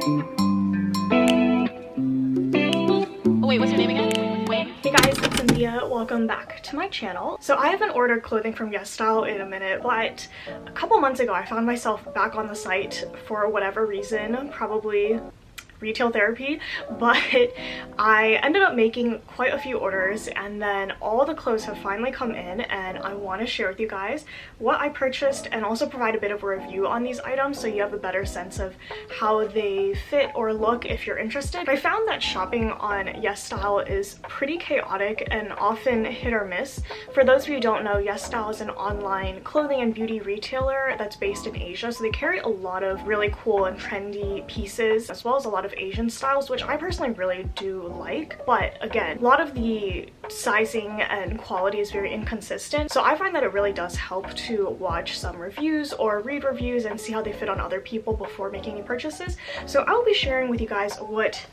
Oh wait, what's your name again? Wayne? Hey guys, it's Cynthia. Welcome back to my channel. So I haven't ordered clothing from YesStyle in a minute, but a couple months ago I found myself back on the site for whatever reason, probably retail therapy, but I ended up making quite a few orders, and then all the clothes have finally come in, and I want to share with you guys what I purchased and also provide a bit of a review on these items so you have a better sense of how they fit or look if you're interested. I found that shopping on YesStyle is pretty chaotic and often hit or miss. For those of you who don't know, YesStyle is an online clothing and beauty retailer that's based in Asia, so they carry a lot of really cool and trendy pieces as well as a lot of Asian styles, which I personally really do like. But again, a lot of the sizing and quality is very inconsistent, so I find that it really does help to watch some reviews or read reviews and see how they fit on other people before making any purchases. So I will be sharing with you guys what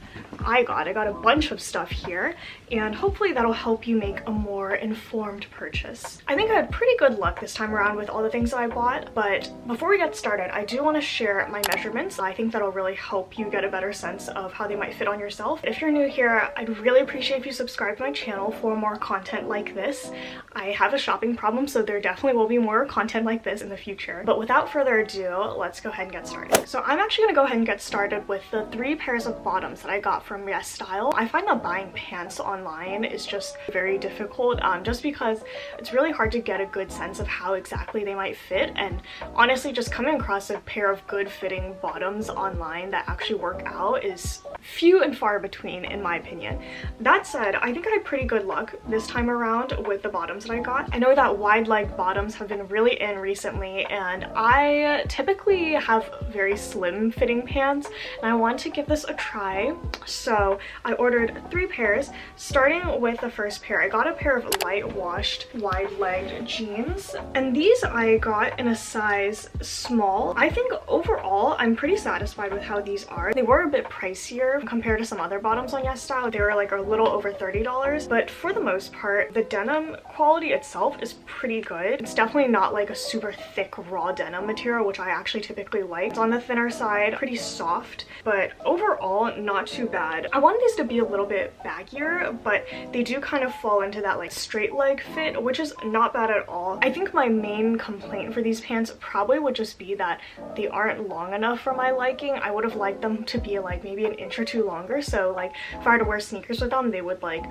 I got a bunch of stuff here, and hopefully that'll help you make a more informed purchase. I think I had pretty good luck this time around with all the things that I bought, but before we get started, I do want to share my measurements. I think that'll really help you get a better sense of how they might fit on yourself. If you're new here, I'd really appreciate if you subscribe to my channel for more content like this. I have a shopping problem, so there definitely will be more content like this in the future. But without further ado, let's go ahead and get started. So I'm actually going to go ahead and get started with the 3 pairs of bottoms that I got from YesStyle. I find that buying pants online is just very difficult, just because it's really hard to get a good sense of how exactly they might fit, and honestly just coming across a pair of good fitting bottoms online that actually work out is few and far between in my opinion. That said, I think I had pretty good luck this time around with the bottoms that I got. I know that wide leg bottoms have been really in recently, and I typically have very slim fitting pants and I want to give this a try. So I ordered 3 pairs, starting with the first pair. I got a pair of light washed wide legged jeans, and these I got in a size small. I think overall I'm pretty satisfied with how these are. They were a bit pricier compared to some other bottoms on YesStyle. They were like a little over $30, but for the most part the denim quality itself is pretty good. It's definitely not like a super thick raw denim material, which I actually typically like. It's on the thinner side, pretty soft, but overall not too bad. I wanted these to be a little bit baggier, but they do kind of fall into that like straight leg fit, which is not bad at all. I think my main complaint for these pants probably would just be that they aren't long enough for my liking. I would have liked them to be like maybe an inch or 2 longer, so like if I were to wear sneakers with them, they would like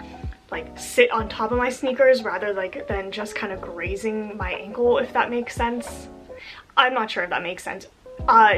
sit on top of my sneakers rather than just kind of grazing my ankle, if that makes sense. I'm not sure if that makes sense.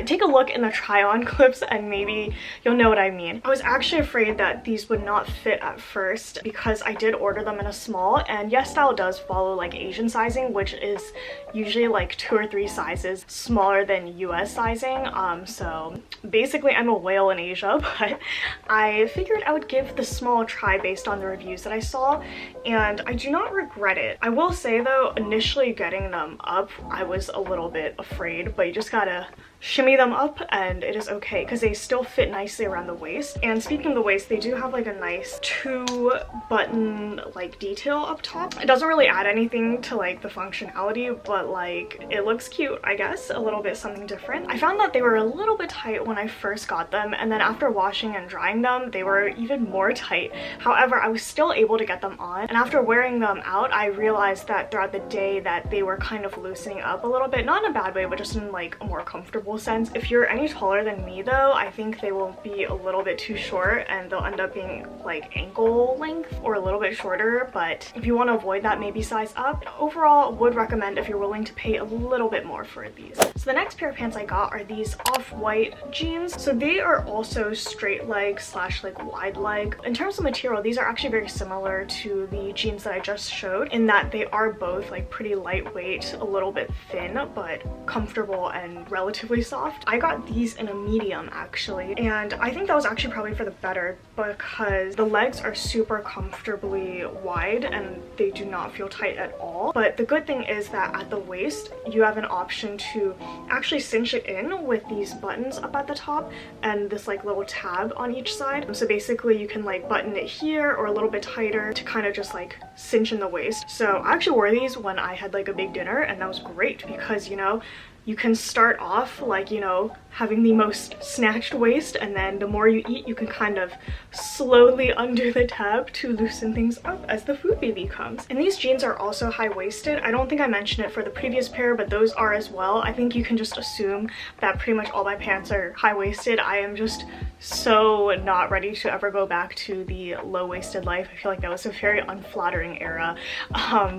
Take a look in the try-on clips and maybe you'll know what I mean. I was actually afraid that these would not fit at first because I did order them in a small, and YesStyle does follow like Asian sizing, which is usually like 2 or 3 sizes smaller than US sizing. So basically I'm a whale in Asia, but I figured I would give the small a try based on the reviews that I saw, and I do not regret it. I will say though, initially getting them up I was a little bit afraid, but you just gotta shimmy them up and it is okay because they still fit nicely around the waist. And speaking of the waist, they do have like a nice 2-button like detail up top. It doesn't really add anything to like the functionality, but like it looks cute, I guess, a little bit something different. I found that they were a little bit tight when I first got them, and then after washing and drying them they were even more tight. However, I was still able to get them on, and after wearing them out I realized that throughout the day that they were kind of loosening up a little bit, not in a bad way but just in like a more comfortable sense. If you're any taller than me though, I think they will be a little bit too short and they'll end up being like ankle length or a little bit shorter, but if you want to avoid that, maybe size up. Overall, would recommend if you're willing to pay a little bit more for these. So the next pair of pants I got are these off-white jeans. So they are also straight leg slash like wide leg. In terms of material, these are actually very similar to the jeans that I just showed in that they are both like pretty lightweight, a little bit thin, but comfortable and relatively soft. I got these in a medium actually, and I think that was actually probably for the better because the legs are super comfortably wide and they do not feel tight at all. But the good thing is that at the waist you have an option to actually cinch it in with these buttons up at the top and this like little tab on each side. So basically you can like button it here or a little bit tighter to kind of just like cinch in the waist. So I actually wore these when I had like a big dinner, and that was great because, you know, you can start off like, you know, having the most snatched waist, and then the more you eat, you can kind of slowly undo the tab to loosen things up as the food baby comes. And these jeans are also high-waisted. I don't think I mentioned it for the previous pair, but those are as well. I think you can just assume that pretty much all my pants are high-waisted. I am just so not ready to ever go back to the low-waisted life. I feel like that was a very unflattering era.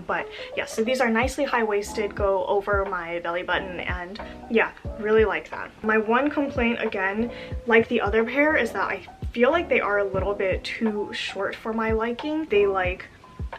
But yeah, so these are nicely high-waisted, go over my belly button, and yeah, really like that. My one complaint, again, like the other pair, is that I feel like they are a little bit too short for my liking. They like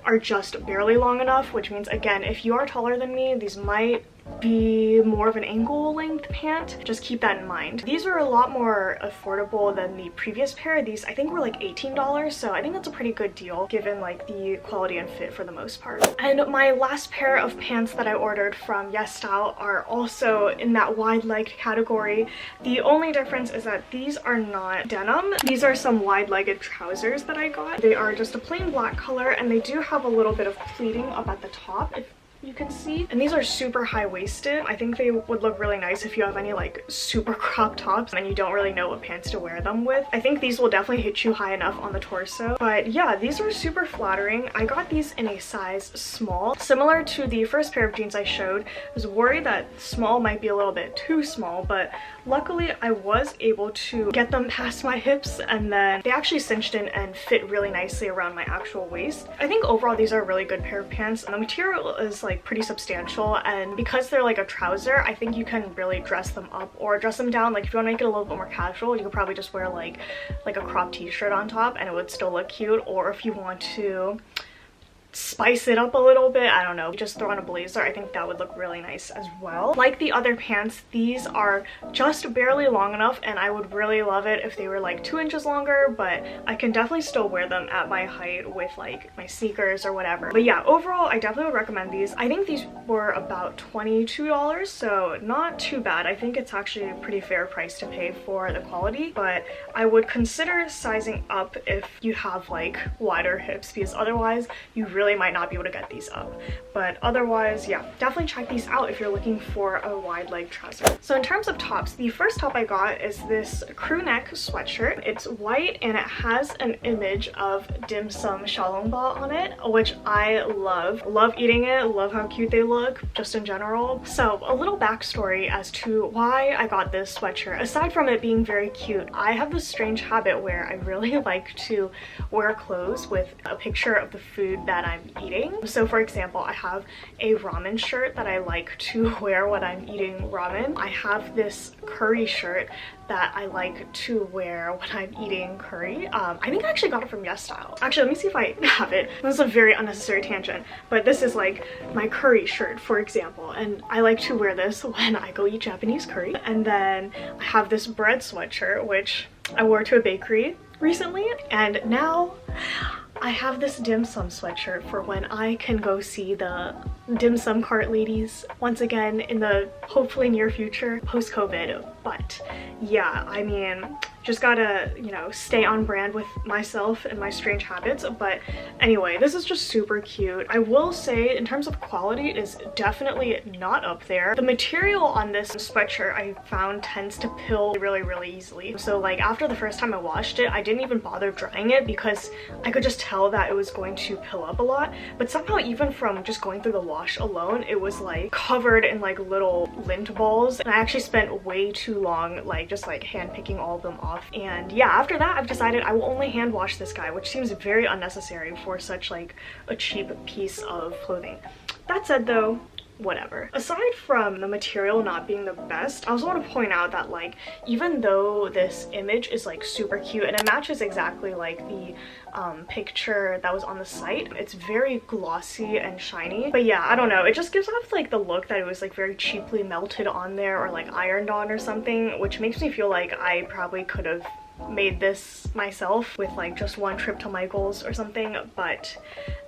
are just barely long enough, which means, again, if you are taller than me, these might be more of an ankle length pant. Just keep that in mind. These are a lot more affordable than the previous pair. These I think were like $18, so I think that's a pretty good deal given like the quality and fit for the most part. And my last pair of pants that I ordered from YesStyle are also in that wide leg category. The only difference is that these are not denim. These are some wide-legged trousers that I got. They are just a plain black color, and they do have a little bit of pleating up at the top, if you can see. And these are super high-waisted. I think they would look really nice if you have any like super crop tops and you don't really know what pants to wear them with. I think these will definitely hit you high enough on the torso. But yeah, these are super flattering. I got these in a size small. Similar to the first pair of jeans I showed, I was worried that small might be a little bit too small, but luckily I was able to get them past my hips, and then they actually cinched in and fit really nicely around my actual waist. I think overall these are a really good pair of pants, and the material is like pretty substantial, and because they're like a trouser, I think you can really dress them up or dress them down. Like if you want to make it a little bit more casual, you could probably just wear like a crop t-shirt on top and it would still look cute. Or if you want to spice it up a little bit, I don't know, just throw on a blazer, I think that would look really nice as well. Like the other pants, these are just barely long enough, and I would really love it if they were like 2 inches longer, but I can definitely still wear them at my height with like my sneakers or whatever. But yeah, overall I definitely would recommend these. I think these were about $22, so not too bad. I think it's actually a pretty fair price to pay for the quality, but I would consider sizing up if you have like wider hips, because otherwise you really might not be able to get these up. But otherwise, yeah, definitely check these out if you're looking for a wide leg trouser. So in terms of tops, the first top I got is this crew neck sweatshirt. It's white and it has an image of dim sum xiaolongbao on it, which I love. Love eating it, love how cute they look, just in general. So a little backstory as to why I got this sweatshirt. Aside from it being very cute, I have this strange habit where I really like to wear clothes with a picture of the food that I'm eating. So for example, I have a ramen shirt that I like to wear when I'm eating ramen. I have this curry shirt that I like to wear when I'm eating curry. I think I actually got it from YesStyle. Actually, let me see if I have it. This is a very unnecessary tangent, but this is like my curry shirt, for example, and I like to wear this when I go eat Japanese curry. And then I have this bread sweatshirt, which I wore to a bakery recently, and now I have this dim sum sweatshirt for when I can go see the dim sum cart ladies once again in the hopefully near future post-COVID. But yeah, I mean, just gotta, you know, stay on brand with myself and my strange habits. But anyway, this is just super cute. I will say, in terms of quality, it is definitely not up there. The material on this sweatshirt I found tends to pill really easily. So like after the first time I washed it, I didn't even bother drying it because I could just tell that it was going to pill up a lot. But somehow, even from just going through the wash alone, it was like covered in like little lint balls, and I actually spent way too long like just like hand picking all of them off. And yeah, after that I've decided I will only hand wash this guy, which seems very unnecessary for such like a cheap piece of clothing. That said though, whatever. Aside from the material not being the best, I also want to point out that like even though this image is like super cute and it matches exactly like the picture that was on the site, it's very glossy and shiny. But yeah, I don't know, it just gives off like the look that it was like very cheaply melted on there or like ironed on or something, which makes me feel like I probably could have made this myself with like just one trip to Michael's or something. But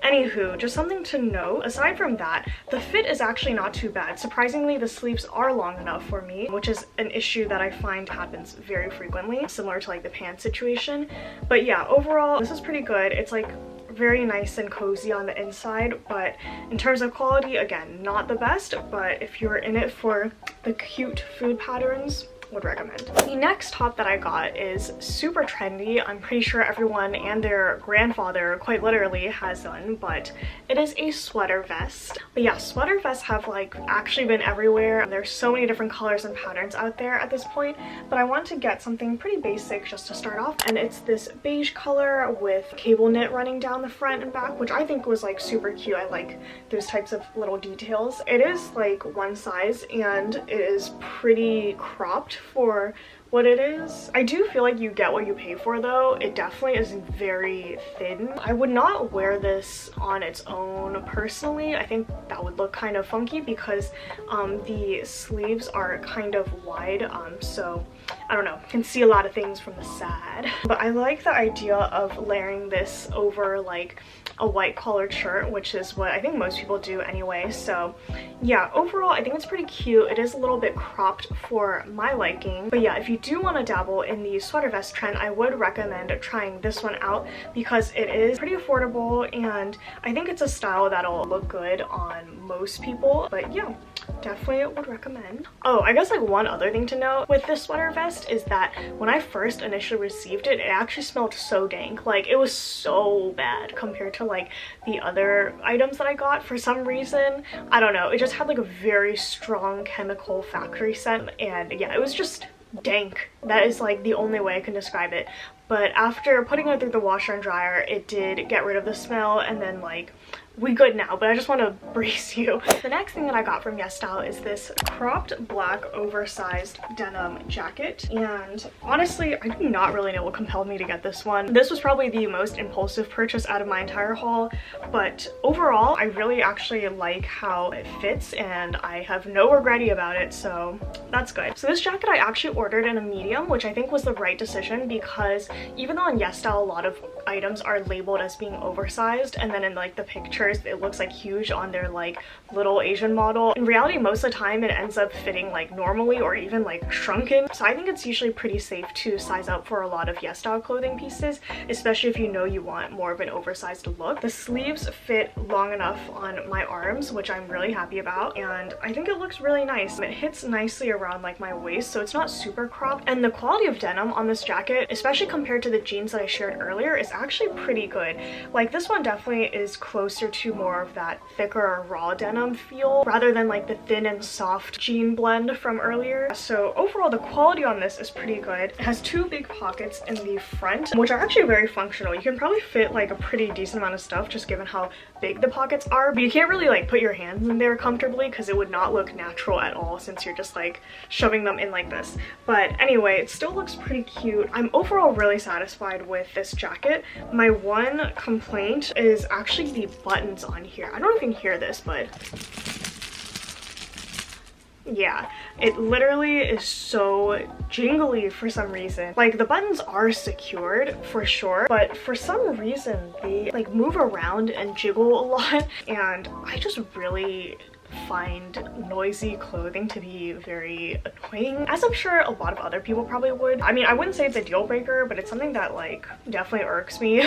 anywho, just something to note. Aside from that, the fit is actually not too bad. Surprisingly, the sleeves are long enough for me, which is an issue that I find happens very frequently, similar to like the pants situation. But yeah, overall this is pretty good. It's like very nice and cozy on the inside, but in terms of quality, again, not the best. But if you're in it for the cute food patterns, would recommend. The next top that I got is super trendy. I'm pretty sure everyone and their grandfather quite literally has one, but it is a sweater vest. But yeah, sweater vests have like actually been everywhere. There's so many different colors and patterns out there at this point, but I want to get something pretty basic just to start off, and it's this beige color with cable knit running down the front and back, which I think was like super cute. I like those types of little details. It is like one size and it is pretty cropped for what it is. I do feel like you get what you pay for though. It definitely is very thin. I would not wear this on its own personally. I think that would look kind of funky because the sleeves are kind of wide, so I don't know, can see a lot of things from the side. But I like the idea of layering this over like a white collared shirt, which is what I think most people do anyway. So yeah, overall I think it's pretty cute. It is a little bit cropped for my liking, but yeah, if you do want to dabble in the sweater vest trend, I would recommend trying this one out because it is pretty affordable and I think it's a style that'll look good on most people. But yeah, definitely would recommend. Oh, I guess like one other thing to note with this sweater vest is that when I first initially received it, it actually smelled so dank. Like it was so bad compared to like the other items that I got. For some reason, I don't know, it just had like a very strong chemical factory scent, and yeah, it was just dank. That is like the only way I can describe it. But after putting it through the washer and dryer, it did get rid of the smell, and then like we good now, but I just want to brace you. The next thing that I got from YesStyle is this cropped black oversized denim jacket, and honestly I do not really know what compelled me to get this one. This was probably the most impulsive purchase out of my entire haul, but overall I really actually like how it fits and I have no regretty about it, so that's good. So this jacket I actually ordered in a medium, which I think was the right decision because even though on YesStyle a lot of items are labeled as being oversized and then in like the pictures it looks like huge on their like little Asian model, in reality most of the time it ends up fitting like normally or even like shrunken. So I think it's usually pretty safe to size up for a lot of YesStyle clothing pieces, especially if you know you want more of an oversized look. The sleeves fit long enough on my arms, which I'm really happy about, and I think it looks really nice. It hits nicely around like my waist, so it's not super cropped, and the quality of denim on this jacket, especially compared to the jeans that I shared earlier, is actually pretty good. Like this one definitely is closer to more of that thicker raw denim feel rather than like the thin and soft jean blend from earlier. So overall the quality on this is pretty good. It has two big pockets in the front, which are actually very functional. You can probably fit like a pretty decent amount of stuff just given how big the pockets are, but you can't really like put your hands in there comfortably because it would not look natural at all since you're just like shoving them in like this. But anyway, it still looks pretty cute. I'm overall really satisfied with this jacket. My one complaint is actually the buttons on here. I don't know if you can hear this, but yeah, it literally is so jingly for some reason. Like the buttons are secured for sure, but for some reason they like move around and jiggle a lot, and I just really find noisy clothing to be very annoying, as I'm sure a lot of other people probably would. I mean, I wouldn't say it's a deal breaker, but it's something that like definitely irks me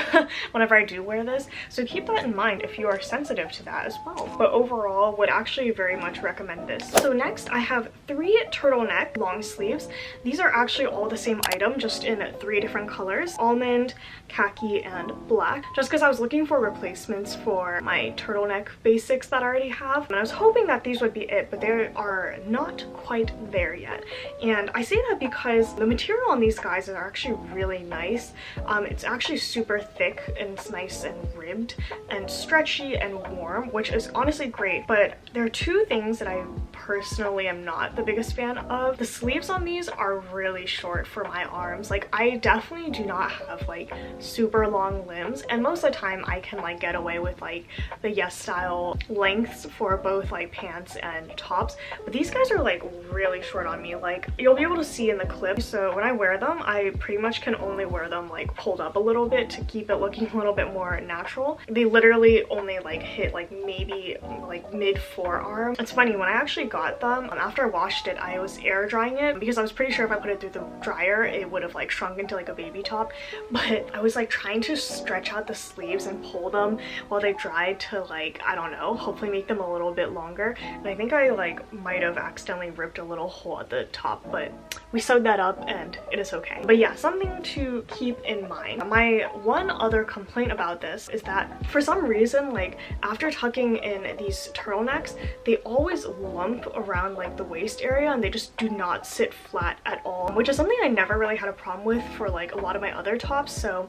whenever I do wear this, so keep that in mind if you are sensitive to that as well. But overall would actually very much recommend this. So next I have 3 turtleneck long sleeves. These are actually all the same item, just in 3 different colors: almond, khaki, and black, just because I was looking for replacements for my turtleneck basics that I already have, and I was hoping that these would be it, but they are not quite there yet. And I say that because the material on these guys are actually really nice. It's actually super thick and it's nice and ribbed and stretchy and warm, which is honestly great. But there are 2 things that I personally am not the biggest fan of. The sleeves on these are really short for my arms. Like I definitely do not have like super long limbs, and most of the time I can like get away with like the YesStyle lengths for both like pants and tops, but these guys are like really short on me. Like you'll be able to see in the clip, so when I wear them I pretty much can only wear them like pulled up a little bit to keep it looking a little bit more natural. They literally only like hit like maybe like mid forearm. It's funny, when I actually got them, after I washed it I was air drying it because I was pretty sure if I put it through the dryer it would have like shrunk into like a baby top, but I was like trying to stretch out the sleeves and pull them while they dried to like, I don't know, hopefully make them a little bit longer longer, and I think I like might have accidentally ripped a little hole at the top, but we sewed that up and it is okay. But yeah, something to keep in mind. My one other complaint about this is that for some reason, like after tucking in these turtlenecks, they always lump around like the waist area and they just do not sit flat at all, which is something I never really had a problem with for like a lot of my other tops. So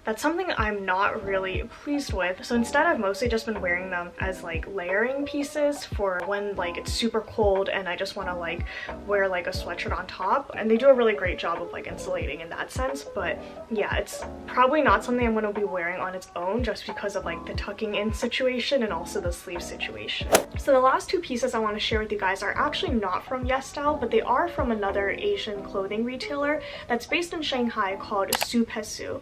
that's something I'm not really pleased with. So instead I've mostly just been wearing them as like layering pieces for when like it's super cold and I just want to like wear like a sweatshirt on top, and they do a really great job of like insulating in that sense. But yeah, it's probably not something I'm going to be wearing on its own just because of like the tucking in situation and also the sleeve situation. So the last two pieces I want to share with you guys are actually not from YesStyle, but they are from another Asian clothing retailer that's based in Shanghai called Supesu.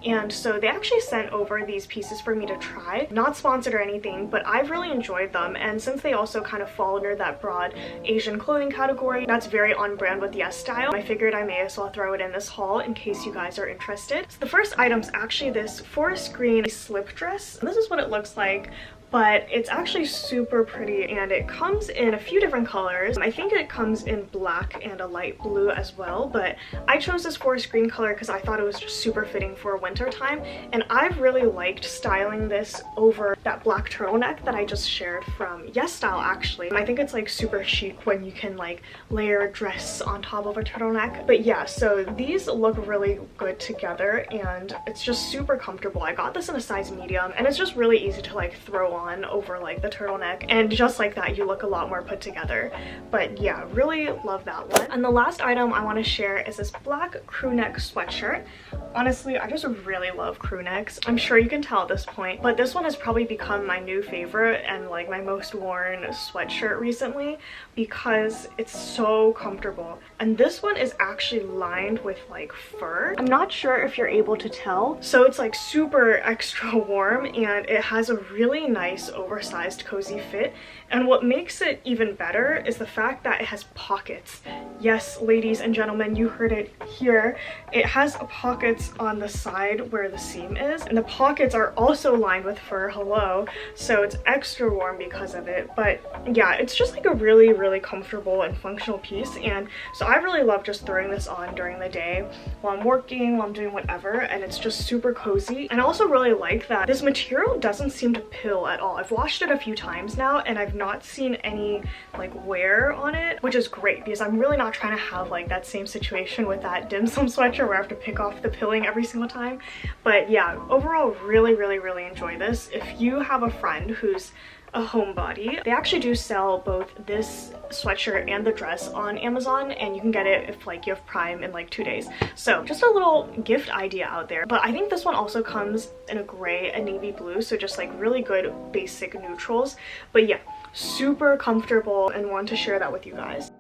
And so they actually sent over these pieces for me to try. Not sponsored or anything, but I've really enjoyed them. And since they also kind of fall under that broad Asian clothing category that's very on brand with YesStyle, I figured I may as well throw it in this haul in case you guys are interested. So the first item is actually this forest green slip dress. And this is what it looks like, but it's actually super pretty and it comes in a few different colors. I think it comes in black and a light blue as well, but I chose this forest green color because I thought it was just super fitting for winter time, and I've really liked styling this over that black turtleneck that I just shared from YesStyle actually. And I think it's like super chic when you can like layer a dress on top of a turtleneck. But yeah, so these look really good together and it's just super comfortable. I got this in a size medium and it's just really easy to like throw on over like the turtleneck, and just like that you look a lot more put together. But yeah, really love that one. And the last item I want to share is this black crew neck sweatshirt. Honestly, I just really love crew necks. I'm sure you can tell at this point, but this one has probably become my new favorite and like my most worn sweatshirt recently because it's so comfortable. And this one is actually lined with like fur. I'm not sure if you're able to tell. So it's like super extra warm and it has a really nice oversized cozy fit. And what makes it even better is the fact that it has pockets. Yes, ladies and gentlemen, you heard it here. It has pockets on the side where the seam is, and the pockets are also lined with fur. Hello. So it's extra warm because of it. But yeah, it's just like a really comfortable and functional piece, and so I really love just throwing this on during the day while I'm working, while I'm doing whatever, and it's just super cozy. And I also really like that this material doesn't seem to pill at all. I've washed it a few times now and I've not seen any like wear on it, which is great because I'm really not trying to have like that same situation with that dim sum sweatshirt where I have to pick off the pilling every single time. But yeah, overall really enjoy this. If you have a friend who's a homebody, they actually do sell both this sweatshirt and the dress on Amazon, and you can get it if like you have Prime in like 2 days. So just a little gift idea out there. But I think this one also comes in a gray and navy blue, so just like really good basic neutrals. But yeah, super comfortable and want to share that with you guys.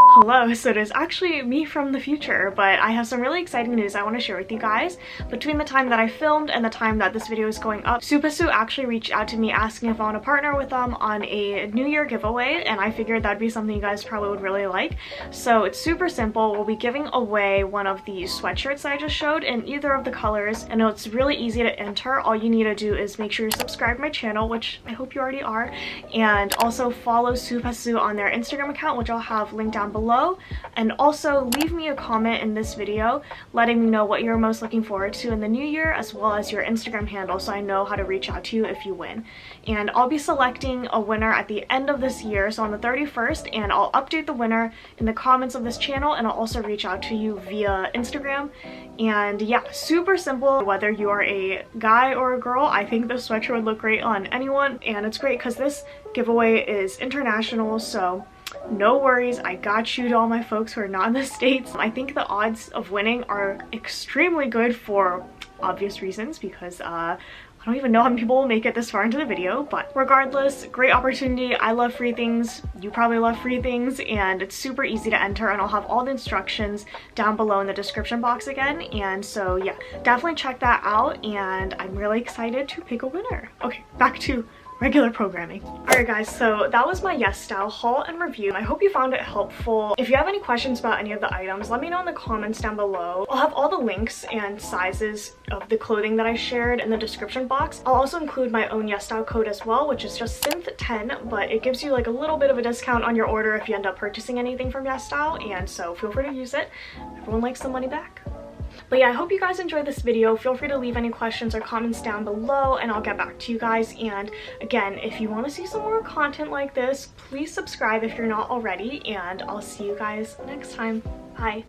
Hello, so it is actually me from the future, but I have some really exciting news I want to share with you guys. Between the time that I filmed and the time that this video is going up, Supesu actually reached out to me asking if I want to partner with them on a New Year giveaway, and I figured that'd be something you guys probably would really like. So it's super simple. We'll be giving away one of these sweatshirts that I just showed in either of the colors, and it's really easy to enter. All you need to do is make sure you subscribe to my channel, which I hope you already are, and also follow Supesu on their Instagram account, which I'll have linked down below. And also leave me a comment in this video letting me know what you're most looking forward to in the new year, as well as your Instagram handle, so I know how to reach out to you if you win. And I'll be selecting a winner at the end of this year, so on the 31st, and I'll update the winner in the comments of this channel, and I'll also reach out to you via Instagram. And yeah, super simple. Whether you are a guy or a girl, I think this sweatshirt would look great on anyone, and it's great because this giveaway is international, so no worries, I got you to all my folks who are not in the States. I think the odds of winning are extremely good for obvious reasons because I don't even know how many people will make it this far into the video, but regardless, great opportunity. I love free things. You probably love free things, and it's super easy to enter, and I'll have all the instructions down below in the description box again. And so yeah, definitely check that out, and I'm really excited to pick a winner. Okay, back to regular programming. Alright guys, so that was my YesStyle haul and review. I hope you found it helpful. If you have any questions about any of the items, let me know in the comments down below. I'll have all the links and sizes of the clothing that I shared in the description box. I'll also include my own YesStyle code as well, which is just synth10, but it gives you like a little bit of a discount on your order if you end up purchasing anything from YesStyle, and so feel free to use it. Everyone likes the money back. But yeah, I hope you guys enjoyed this video. Feel free to leave any questions or comments down below and I'll get back to you guys. And again, if you want to see some more content like this, please subscribe if you're not already, and I'll see you guys next time. Bye.